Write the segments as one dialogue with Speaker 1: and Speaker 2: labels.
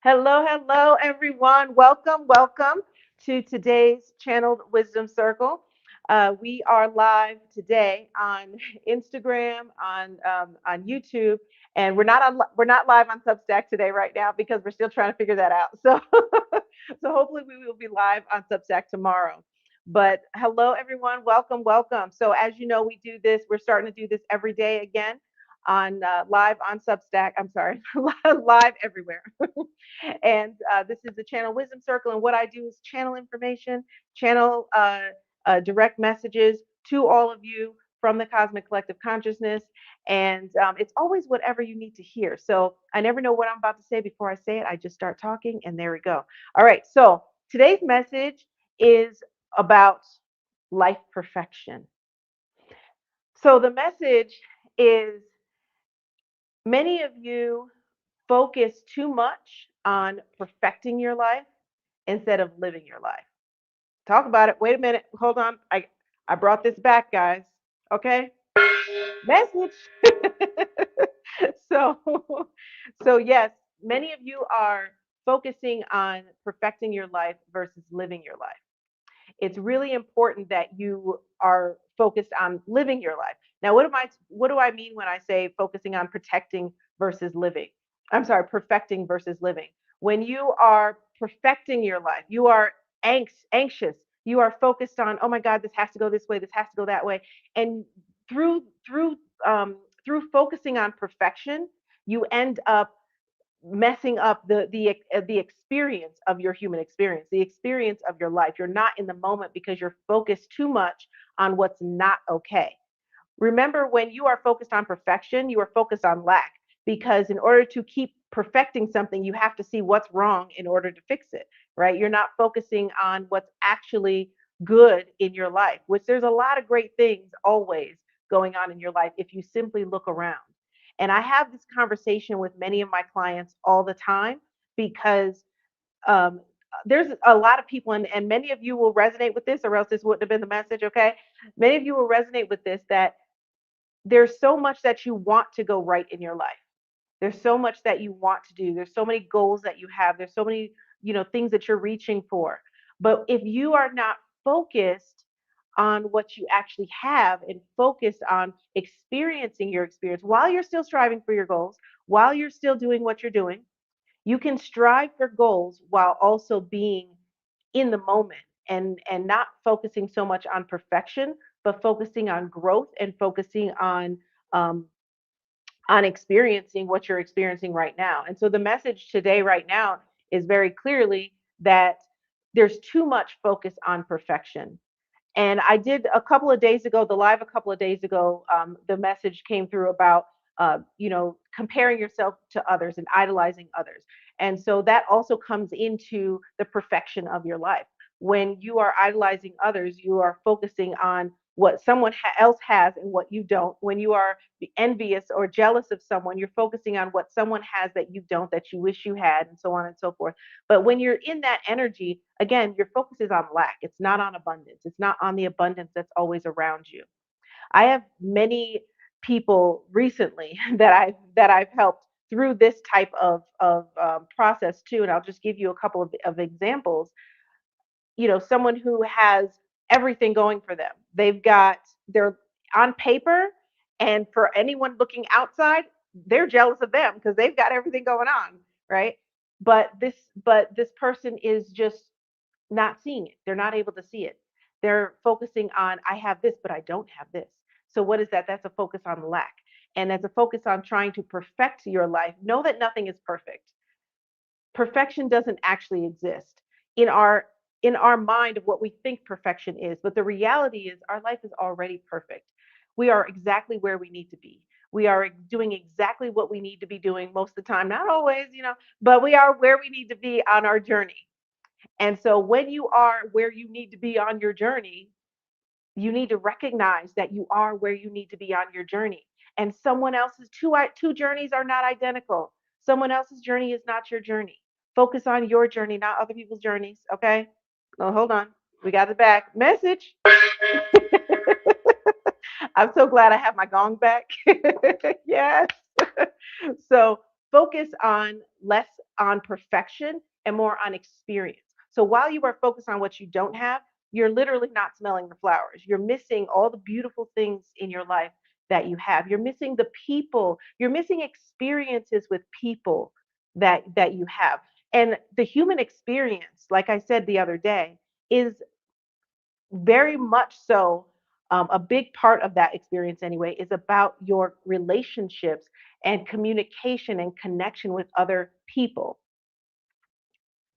Speaker 1: Hello, hello, everyone. Welcome to today's Channeled Wisdom Circle. We are live today on Instagram, on YouTube, and we're not live on Substack today right now because we're still trying to figure that out. So, so hopefully we will be live on Substack tomorrow. But hello, everyone. Welcome. So as you know, we do this. We're starting to do this every day again on live on Substack. I'm sorry, live everywhere. And this is the Channel Wisdom Circle. And what I do is channel information, channel direct messages to all of you from the Cosmic Collective Consciousness. And it's always whatever you need to hear. So I never know what I'm about to say before I say it. I just start talking, and there we go. All right. So today's message is about life perfection. So the message is many of you focus too much on perfecting your life instead of living your life. Talk about it. Wait a minute. Hold on. I brought this back, guys. Okay? Message. so so yes, many of you are focusing on perfecting your life versus living your life. It's really important that you are focused on living your life. Now, what do I mean when I say focusing on protecting versus living? I'm sorry, perfecting versus living. When you are perfecting your life, you are anxious. You are focused on, oh my God, this has to go this way, this has to go that way. And through through through focusing on perfection, you end up messing up the experience of your human experience, the experience of your life. You're not in the moment because you're focused too much on what's not okay. Remember, when you are focused on perfection, you are focused on lack, because in order to keep perfecting something, you have to see what's wrong in order to fix it, right? You're not focusing on what's actually good in your life, which there's a lot of great things always going on in your life if you simply look around. And I have this conversation with many of my clients all the time because um, there's a lot of people, and many of you will resonate with this, or else this wouldn't have been the message, okay? Many of you will resonate with this, that there's so much that you want to go right in your life. There's so much that you want to do. There's so many goals that you have. There's so many, things that you're reaching for. But if you are not focused on what you actually have and focused on experiencing your experience while you're still striving for your goals, while you're still doing what you're doing, you can strive for goals while also being in the moment, and not focusing so much on perfection, but focusing on growth and focusing um, on experiencing what you're experiencing right now. And so the message today, right now, is very clearly that there's too much focus on perfection. And I did a couple of days ago, the live a couple of days ago, the message came through about, comparing yourself to others and idolizing others. And so that also comes into the perfection of your life. When you are idolizing others, you are focusing on what someone else has and what you don't. When you are envious or jealous of someone, you're focusing on what someone has that you don't, that you wish you had, and so on and so forth. But when you're in that energy, again, your focus is on lack. It's not on abundance. It's not on the abundance that's always around you. I have many people recently that I've helped through this type of process too, and I'll just give you a couple of examples. Someone who has everything going for them. They're on paper, and for anyone looking outside, they're jealous of them because they've got everything going on, right? But this person is just not seeing it. They're not able to see it. They're focusing on, I have this, but I don't have this. So what is that? That's a focus on lack. And as a focus on trying to perfect your life, know that nothing is perfect. Perfection doesn't actually exist in our mind of what we think perfection is, but the reality is our life is already perfect. We are exactly where we need to be. We are doing exactly what we need to be doing most of the time, not always, but we are where we need to be on our journey. And so when you are where you need to be on your journey, you need to recognize that you are where you need to be on your journey. And someone else's two journeys are not identical. Someone else's journey is not your journey. Focus on your journey, not other people's journeys. Okay. Oh, hold on. We got it back. Message. I'm so glad I have my gong back. Yes. So focus on less on perfection and more on experience. So while you are focused on what you don't have, you're literally not smelling the flowers. You're missing all the beautiful things in your life that you have. You're missing the people. You're missing experiences with people that you have. And the human experience, like I said the other day, is very much so a big part of that experience anyway is about your relationships and communication and connection with other people.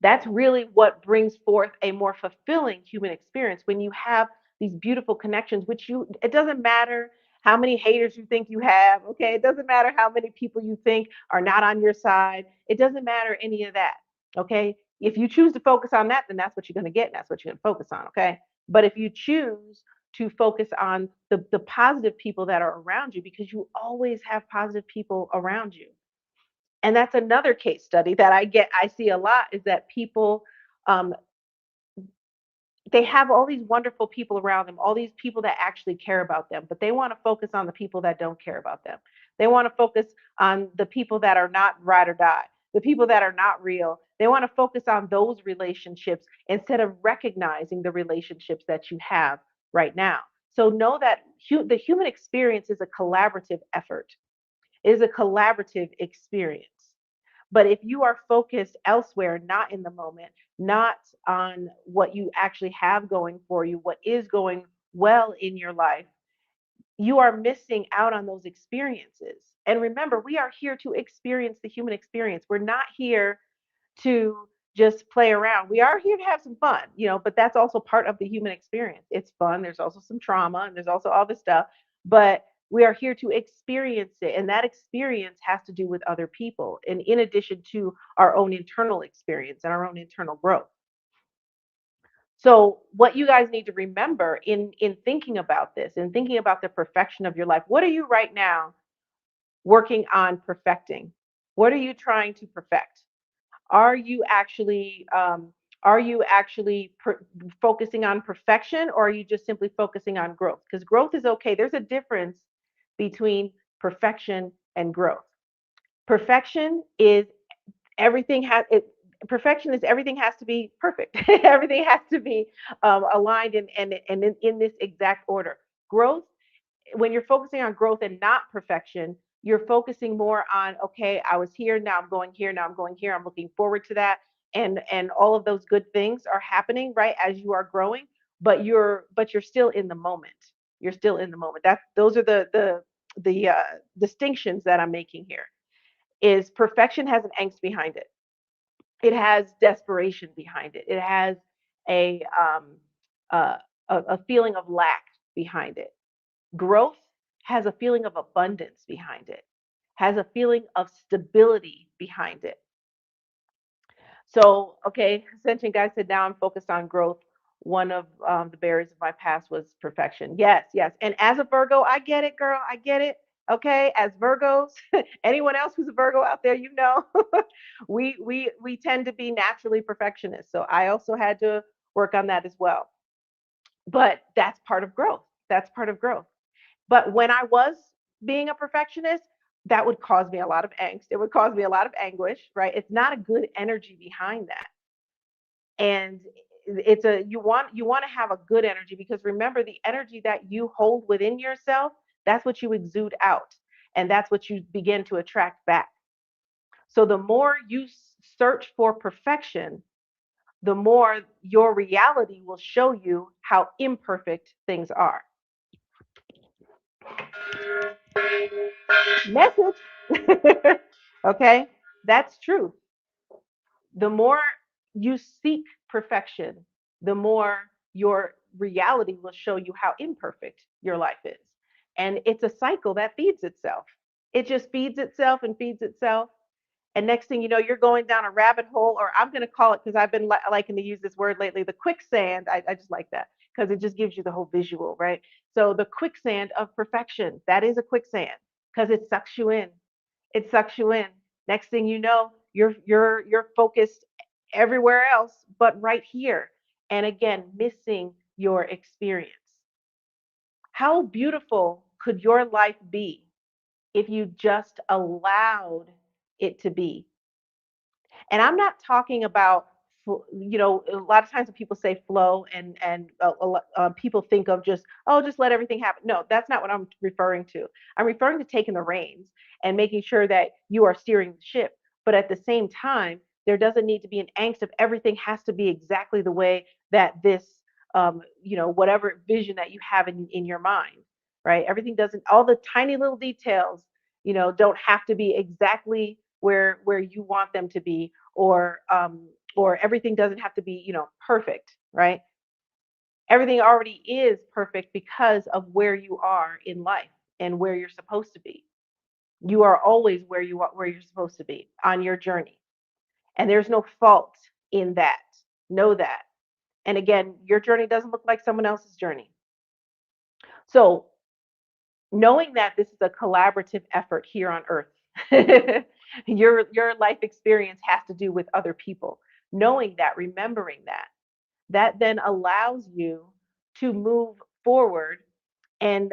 Speaker 1: That's really what brings forth a more fulfilling human experience when you have these beautiful connections, which you, it doesn't matter how many haters you think you have, okay? It doesn't matter how many people you think are not on your side. It doesn't matter any of that, okay? If you choose to focus on that, then that's what you're going to get and that's what you're going to focus on, okay? But if you choose to focus on the positive people that are around you, because you always have positive people around you, and that's another case study that I see a lot is that people, um, they have all these wonderful people around them, all these people that actually care about them, but they want to focus on the people that don't care about them. They want to focus on the people that are not ride or die, the people that are not real. They want to focus on those relationships instead of recognizing the relationships that you have right now. So know that the human experience is a collaborative effort. It is a collaborative experience. But if you are focused elsewhere, not in the moment, not on what you actually have going for you, what is going well in your life, you are missing out on those experiences. And remember, we are here to experience the human experience. We're not here to just play around. We are here to have some fun, but that's also part of the human experience. It's fun. There's also some trauma and there's also all this stuff, but we are here to experience it. And that experience has to do with other people. And in addition to our own internal experience and our own internal growth. So what you guys need to remember in thinking about this and thinking about the perfection of your life, what are you right now working on perfecting? What are you trying to perfect? Are you actually focusing on perfection, or are you just simply focusing on growth? Because growth is okay. There's a difference between perfection and growth. Perfection is everything has it. Perfection is everything has to be perfect. Everything has to be aligned and in this exact order. Growth, when you're focusing on growth and not perfection, you're focusing more on, okay, I was here, now I'm going here, now I'm going here, I'm looking forward to that. And all of those good things are happening, right, as you are growing, but you're still in the moment. You're still in the moment. Those are the distinctions that I'm making here. Is perfection has an angst behind it. It has desperation behind it. It has a uh, a feeling of lack behind it. Growth has a feeling of abundance behind it, has a feeling of stability behind it. So, okay, Sentient Guy said, now I'm focused on growth. One of the barriers of my past was perfection. Yes, yes. And as a Virgo, I get it, girl. I get it. Okay, as Virgos, anyone else who's a Virgo out there, we tend to be naturally perfectionists. So I also had to work on that as well. But that's part of growth. That's part of growth. But when I was being a perfectionist, that would cause me a lot of angst. It would cause me a lot of anguish, right? It's not a good energy behind that. And it's a you want to have a good energy, because remember, the energy that you hold within yourself, that's what you exude out, and that's what you begin to attract back. So the more you search for perfection, the more your reality will show you how imperfect things are. Message. Okay, that's true. The more you seek perfection, the more your reality will show you how imperfect your life is. And it's a cycle that feeds itself. It just feeds itself and feeds itself. And next thing you know, you're going down a rabbit hole, or I'm going to call it, because I've been liking to use this word lately, the quicksand. I just like that because it just gives you the whole visual, right? So the quicksand of perfection, that is a quicksand, because it sucks you in. It sucks you in. Next thing you know, you're focused everywhere else but right here. And again, missing your experience. How beautiful could your life be if you just allowed it to be. And I'm not talking about, a lot of times when people say flow and people think of just, oh, just let everything happen. No, that's not what I'm referring to. I'm referring to taking the reins and making sure that you are steering the ship. But at the same time, there doesn't need to be an angst of everything has to be exactly the way that this, whatever vision that you have in your mind, right? Everything doesn't, all the tiny little details, don't have to be exactly where you want them to be, or everything doesn't have to be, perfect, right? Everything already is perfect because of where you are in life and where you're supposed to be. You are always where you're supposed to be on your journey. And there's no fault in that. Know that. And again, your journey doesn't look like someone else's journey. So knowing that this is a collaborative effort here on earth, your life experience has to do with other people. Knowing that, remembering that then allows you to move forward and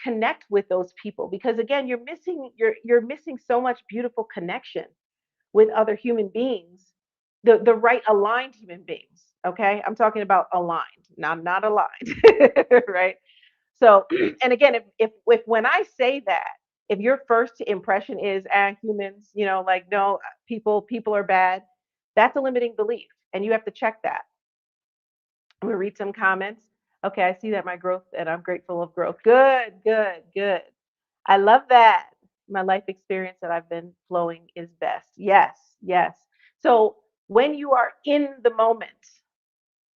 Speaker 1: connect with those people, because again, you're missing so much beautiful connection with other human beings, the right aligned human beings. Okay, I'm talking about aligned. Now, I'm not aligned, right? So, and again, if when I say that, if your first impression is, humans, like, no, people are bad, that's a limiting belief, and you have to check that. I'm gonna read some comments. Okay, I see that my growth, and I'm grateful of growth. Good, good, good. I love that. My life experience that I've been flowing is best. Yes, yes. So when you are in the moment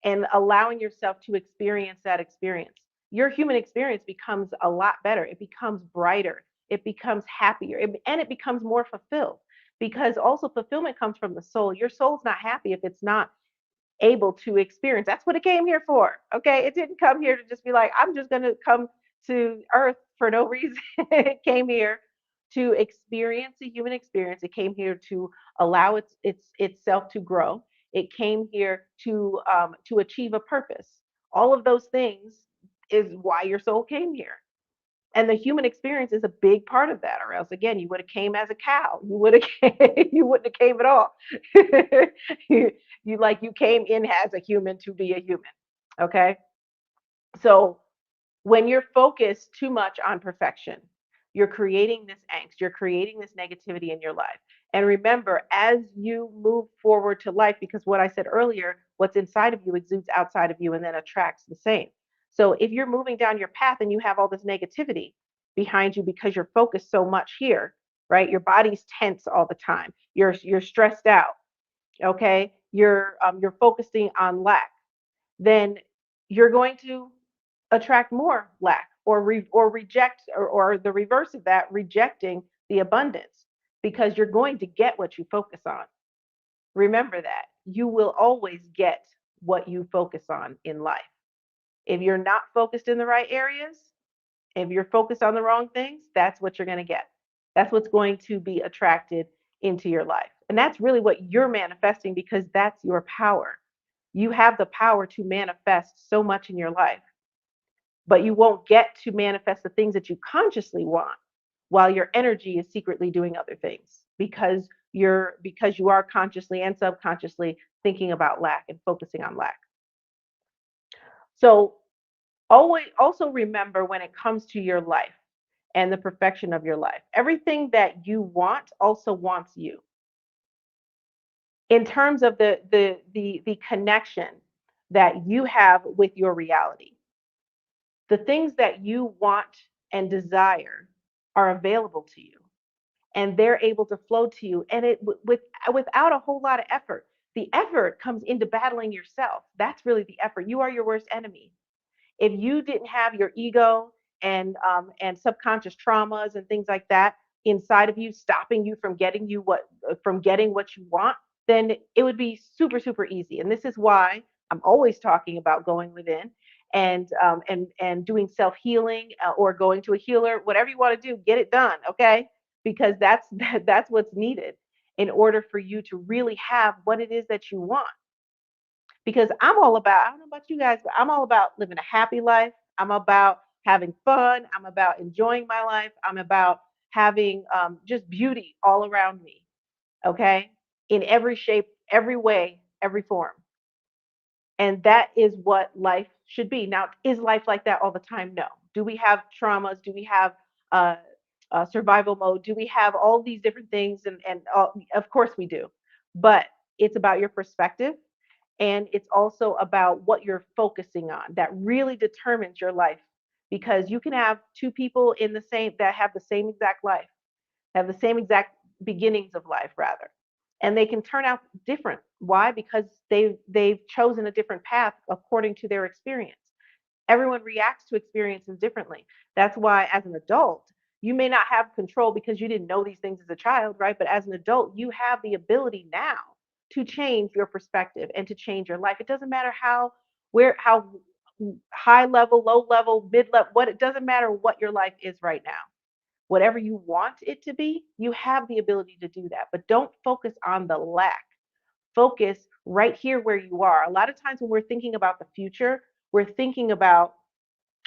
Speaker 1: and allowing yourself to experience that experience, your human experience becomes a lot better. It becomes brighter. It becomes happier, and it becomes more fulfilled, because also fulfillment comes from the soul. Your soul's not happy if it's not able to experience. That's what it came here for. Okay. It didn't come here to just be like, I'm just going to come to earth for no reason. It came here to experience the human experience. It came here to allow itself to grow. It came here to achieve a purpose. All of those things is why your soul came here. And the human experience is a big part of that, or else again you would have came as a cow. You would have you wouldn't have came at all. You came in as a human to be a human. Okay, so when you're focused too much on perfection, you're creating this angst, you're creating this negativity in your life. And remember, as you move forward to life, because what I said earlier, what's inside of you exudes outside of you and then attracts the same. So if you're moving down your path and you have all this negativity behind you because you're focused so much here, right? Your body's tense all the time. You're stressed out, okay? You're focusing on lack, then you're going to attract more lack, or reject, or the reverse of that, rejecting the abundance, because you're going to get what you focus on. Remember that you will always get what you focus on in life. If you're not focused in the right areas, if you're focused on the wrong things, that's what you're going to get. That's what's going to be attracted into your life. And that's really what you're manifesting, because that's your power. You have the power to manifest so much in your life, but you won't get to manifest the things that you consciously want while your energy is secretly doing other things, because you are consciously and subconsciously thinking about lack and focusing on lack. So always also remember, when it comes to your life and the perfection of your life, everything that you want also wants you, in terms of the connection that you have with your reality. The things that you want and desire are available to you, and they're able to flow to you, and without a whole lot of effort. The effort comes into battling yourself. That's really the effort. You are your worst enemy. If you didn't have your ego and subconscious traumas and things like that inside of you, stopping you from getting what you want, then it would be super super easy. And this is why I'm always talking about going within and doing self healing, or going to a healer, whatever you want to do, get it done, okay? Because that's what's needed in order for you to really have what it is that you want. Because I'm all about, I don't know about you guys, but I'm all about living a happy life. I'm about having fun. I'm about enjoying my life. I'm about having just beauty all around me, okay, in every shape, every way, every form. And that is what life should be. Now, is life like that all the time? No. Do we have traumas? Do we have uh, survival mode? Do we have all these different things? And of course we do. But it's about your perspective, and it's also about what you're focusing on that really determines your life. Because you can have two people in the same that have the same exact life, have the same exact beginnings of life rather, and they can turn out different. Why? Because they've chosen a different path according to their experience. Everyone reacts to experiences differently. That's why as an adult you may not have control because you didn't know these things as a child, right? But as an adult you have the ability now to change your perspective and to change your life. It doesn't matter how high level, low level, mid level, what, it doesn't matter what your life is right now. Whatever you want it to be, you have the ability to do that. But don't focus on the lack. Focus right here where you are. A lot of times when we're thinking about the future, we're thinking about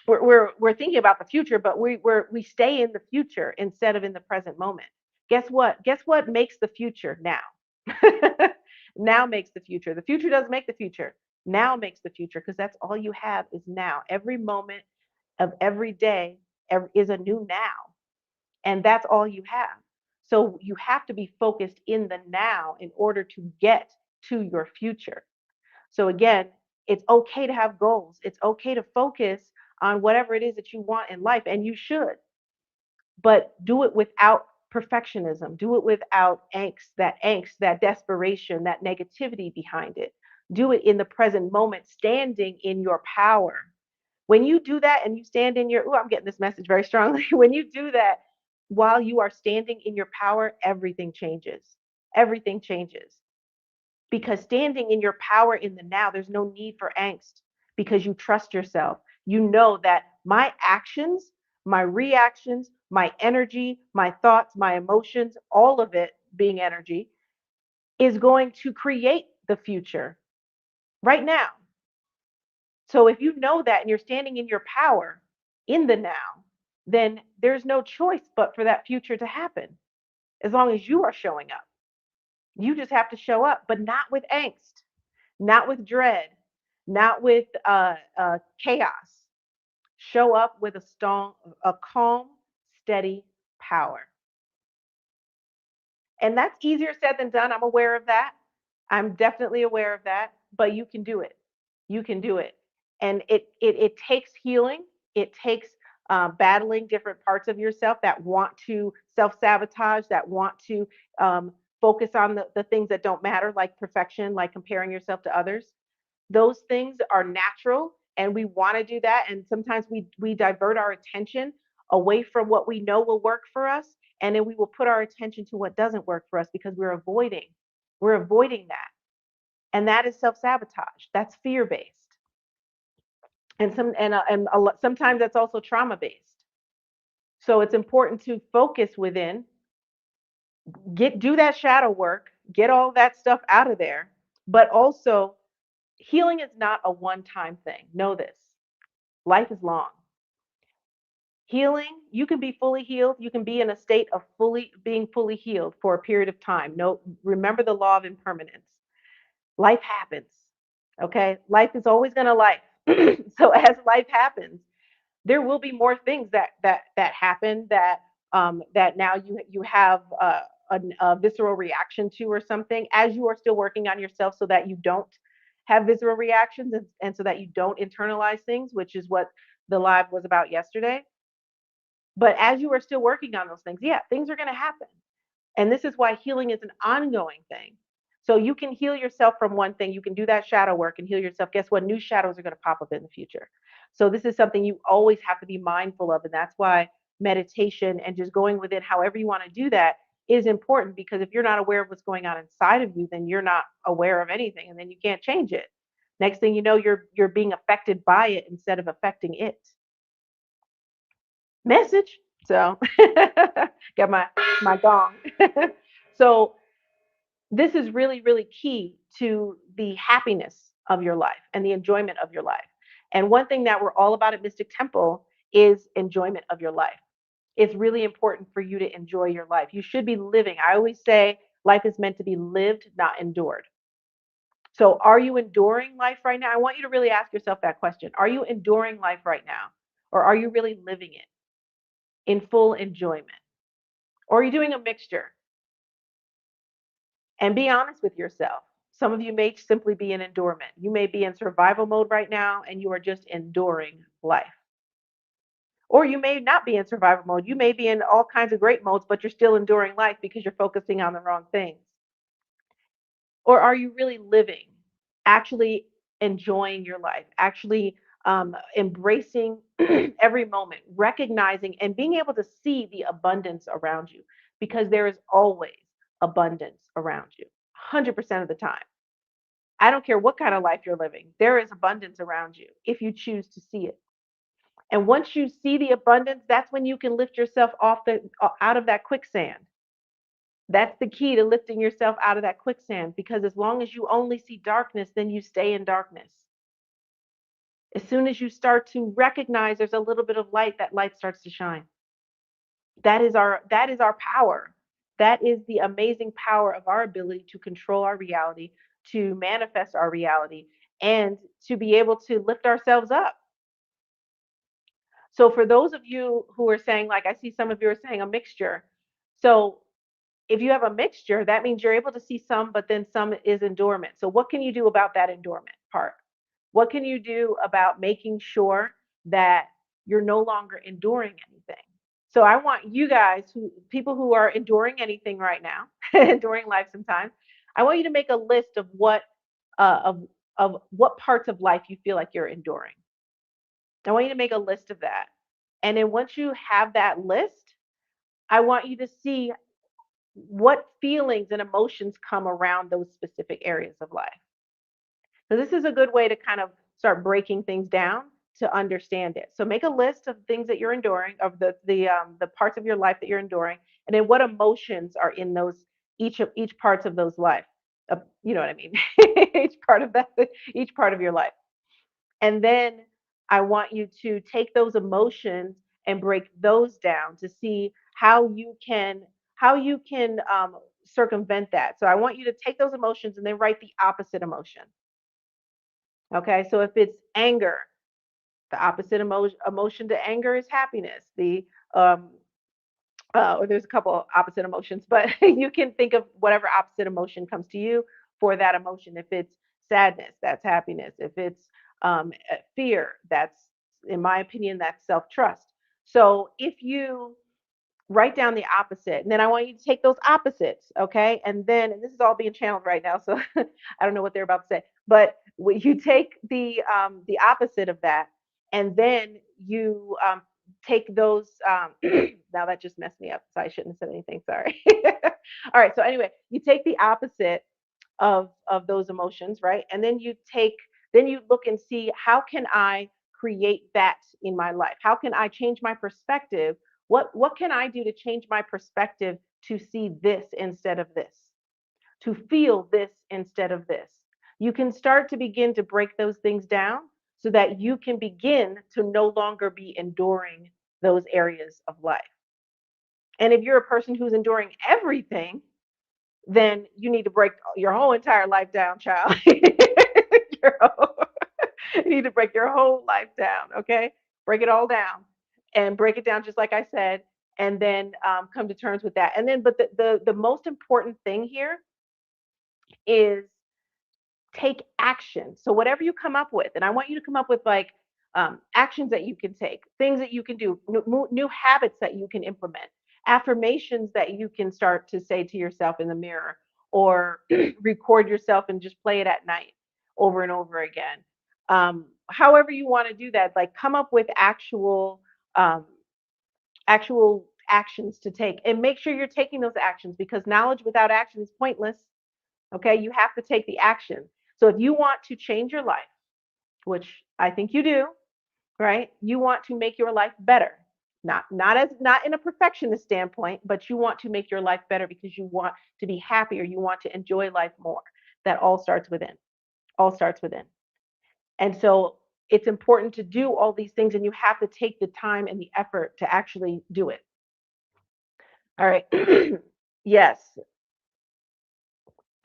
Speaker 1: we're thinking about the future, but we stay in the future instead of in the present moment. Guess what? Guess what makes the future now? Now makes the future. The future doesn't make the future. Now makes the future because that's all you have is now. Every moment of every day is a new now, and that's all you have. So you have to be focused in the now in order to get to your future. So again, it's okay to have goals. It's okay to focus on whatever it is that you want in life, and you should, but do it without perfectionism. Do it without angst, that desperation, that negativity behind it. Do it in the present moment, standing in your power. When you do that and you stand in your, oh, I'm getting this message very strongly. When you do that while you are standing in your power, everything changes. Everything changes. Because standing in your power in the now, there's no need for angst because you trust yourself. You know that my actions, my reactions, my energy, my thoughts, my emotions, all of it being energy, is going to create the future right now. So if you know that and you're standing in your power in the now, then there's no choice but for that future to happen as long as you are showing up. You just have to show up, but not with angst, not with dread, not with chaos. Show up with a calm, steady power. And that's easier said than done. I'm aware of that. I'm definitely aware of that, but you can do it. You can do it. And it takes healing. It takes battling different parts of yourself that want to self sabotage, that want to focus on the things that don't matter, like perfection, like comparing yourself to others. Those things are natural, and we want to do that. And sometimes we divert our attention away from what we know will work for us, and then we will put our attention to what doesn't work for us because we're avoiding that. And that is self-sabotage. That's fear-based. Sometimes that's also trauma-based. So it's important to focus within, do that shadow work, get all that stuff out of there, but also healing is not a one-time thing. Know this. Life is long. Healing, you can be fully healed. You can be in a state of fully healed for a period of time. No, remember the law of impermanence. Life happens. Okay? Life is always going to life. So as life happens, there will be more things that happen that now you have a visceral reaction to or something as you are still working on yourself so that you don't have visceral reactions, and so that you don't internalize things, which is what the live was about yesterday. But as you are still working on those things, yeah, things are going to happen. And this is why healing is an ongoing thing. So you can heal yourself from one thing. You can do that shadow work and heal yourself. Guess what? New shadows are going to pop up in the future. So this is something you always have to be mindful of. And that's why meditation and just going within however you want to do that is important, because if you're not aware of what's going on inside of you, then you're not aware of anything, and then you can't change it. Next thing you know, you're being affected by it instead of affecting it. Message. So got my gong. So this is really, really key to the happiness of your life and the enjoyment of your life. And one thing that we're all about at Mystic Temple is enjoyment of your life. it's really important for you to enjoy your life. You should be living. I always say life is meant to be lived, not endured. So, are you enduring life right now? I want you to really ask yourself that question. Are you enduring life right now? Or are you really living it in full enjoyment? Or are you doing a mixture? And be honest with yourself. Some of you may simply be in endurement. You may be in survival mode right now and you are just enduring life. Or you may not be in survival mode. You may be in all kinds of great modes, but you're still enduring life because you're focusing on the wrong things. Or are you really living, actually enjoying your life, actually embracing every moment, recognizing and being able to see the abundance around you? Because there is always abundance around you, 100% of the time. I don't care what kind of life you're living, there is abundance around you if you choose to see it. And once you see the abundance, that's when you can lift yourself off out of that quicksand. That's the key to lifting yourself out of that quicksand, because as long as you only see darkness, then you stay in darkness. As soon as you start to recognize there's a little bit of light, that light starts to shine. That is our power. That is the amazing power of our ability to control our reality, to manifest our reality, and to be able to lift ourselves up. So for those of you who are saying, like I see some of you are saying a mixture. So if you have a mixture, that means you're able to see some, but then some is in dormant. So what can you do about that endurement part? What can you do about making sure that you're no longer enduring anything? So I want you guys, people who are enduring anything right now, enduring life sometimes, I want you to make a list of uh, of what parts of life you feel like you're enduring. I want you to make a list of that. And then once you have that list, I want you to see what feelings and emotions come around those specific areas of life. So this is a good way to kind of start breaking things down to understand it. So make a list of things that you're enduring, of the parts of your life that you're enduring, and then what emotions are in those each parts of those life. You know what I mean? each part of that, each part of your life. And then I want you to take those emotions and break those down to see how you can circumvent that. So I want you to take those emotions and then write the opposite emotion. Okay, so if it's anger, the opposite emotion to anger is happiness. Um, or there's a couple opposite emotions, but you can think of whatever opposite emotion comes to you for that emotion. If it's sadness, that's happiness. If it's fear, that's, in my opinion, that's self trust. So if you write down the opposite, and then I want you to take those opposites, okay? And this is all being channeled right now, so I don't know what they're about to say, but you take the opposite of that, and then you take those. Now that just messed me up, so I shouldn't have said anything. Sorry. All right. So anyway, you take the opposite of those emotions, right? And then you look and see, how can I create that in my life? How can I change my perspective? What can I do to change my perspective to see this instead of this? To feel this instead of this? You can start to begin to break those things down so that you can begin to no longer be enduring those areas of life. And if you're a person who's enduring everything, then you need to break your whole entire life down, child. Your whole- you need to break your whole life down, okay? Break it all down and break it down just like I said, and then come to terms with that. And then, but the most important thing here is take action. So whatever you come up with, and I want you to come up with like actions that you can take, things that you can do, new habits that you can implement, affirmations that you can start to say to yourself in the mirror, or record yourself and just play it at night over and over again. However you want to do that, like come up with um, actual actions to take, and make sure you're taking those actions, because knowledge without action is pointless. Okay, you have to take the action. So if you want to change your life, which I think you do, right? You want to make your life better. Not in a perfectionist standpoint, but you want to make your life better because you want to be happier, you want to enjoy life more. That all starts within. All starts within. And so it's important to do all these things, and you have to take the time and the effort to actually do it. All right. Yes,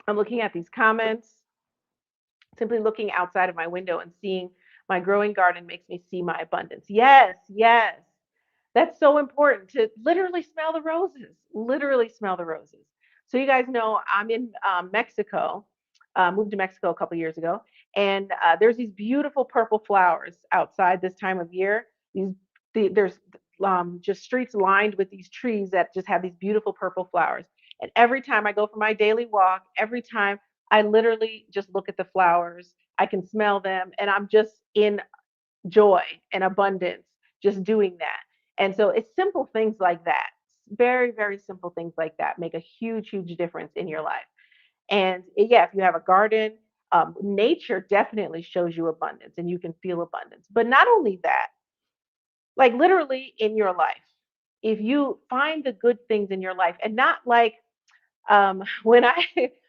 Speaker 1: I'm looking at these comments. Simply looking outside of my window and seeing my growing garden makes me see my abundance. Yes, yes. That's so important to literally smell the roses, literally smell the roses. So you guys know I'm in Mexico, moved to Mexico a couple years ago, and there's these beautiful purple flowers outside this time of year. There's just streets lined with these trees that just have these beautiful purple flowers. And every time I go for my daily walk, every time I literally just look at the flowers, I can smell them, and I'm just in joy and abundance just doing that. And so it's simple things like that. Very, very simple things like that make a huge, huge difference in your life. And yeah, if you have a garden, nature definitely shows you abundance and you can feel abundance. But not only that, like literally in your life, if you find the good things in your life and not like when I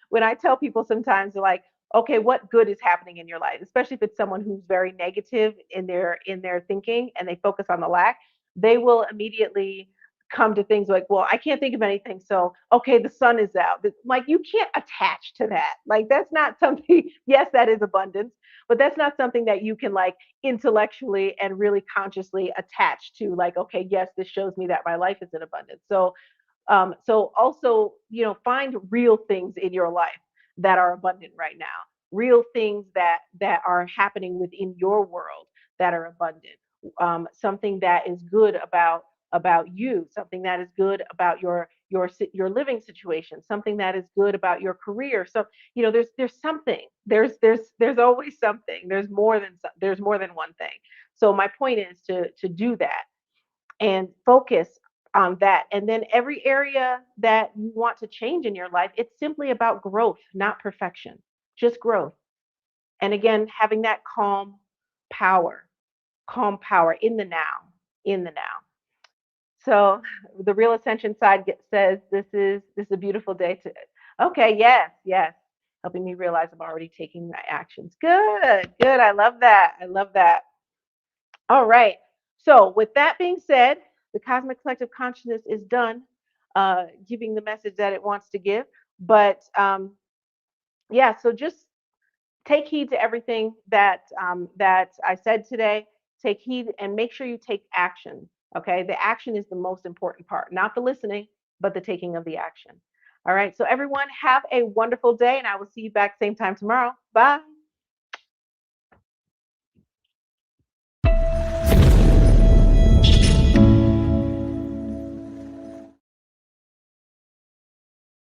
Speaker 1: when I tell people sometimes they're like, okay, what good is happening in your life? Especially if it's someone who's very negative in their thinking and they focus on the lack, they will immediately come to things like, well, I can't think of anything. So, okay, the sun is out. Like you can't attach to that. Like that's not something, yes, that is abundance, but that's not something that you can like intellectually and really consciously attach to like, okay, yes, this shows me that my life is in abundance. So also, find real things in your life that are abundant right now. Real things that are happening within your world that are abundant. Something that is good about you. Something that is good about your living situation. Something that is good about your career. So there's something. There's always something. There's more than one thing. So my point is to do that and focus on that. And then every area that you want to change in your life, it's simply about growth, not perfection, just growth. And again, having that calm power in the now, in the now. So the real ascension side says this is a beautiful day to. Okay, yes, yes, helping me realize I'm already taking my actions. Good, good. I love that. I love that. All right. So, with that being said, the cosmic collective consciousness is done giving the message that it wants to give. But yeah, so just take heed to everything that I said today. Take heed and make sure you take action. Okay. The action is the most important part, not the listening, but the taking of the action. All right. So, everyone, have a wonderful day, and I will see you back same time tomorrow. Bye.